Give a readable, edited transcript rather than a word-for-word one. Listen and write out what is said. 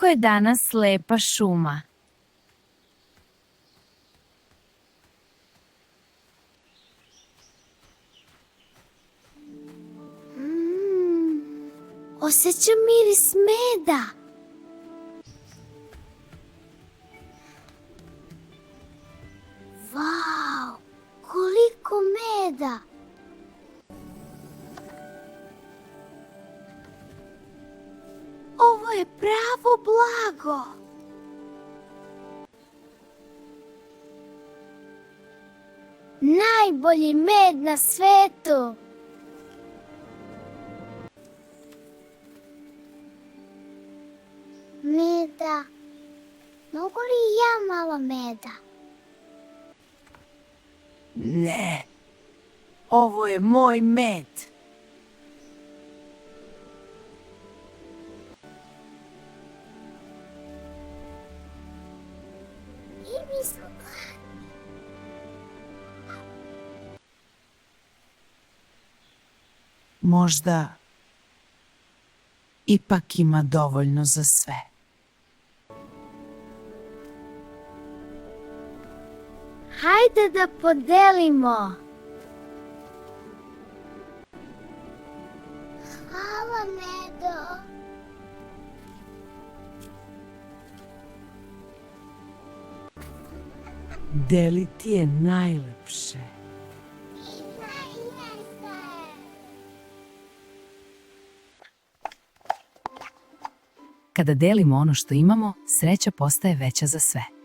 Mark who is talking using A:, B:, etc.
A: Kako je danas lepa šuma.
B: Osjećam miris meda. Vau, koliko meda. Ovo je pravo blago. Najbolji med na svetu. Meda. Mogu li ja malo meda?
A: Ne, ovo je moj med.
B: I mi smo gladni.
A: Možda ipak ima dovoljno za sve.
B: Hajde da podelimo. Hvala, Medo.
A: Deliti je najlepše. Kada delimo ono što imamo, sreća postaje veća za sve.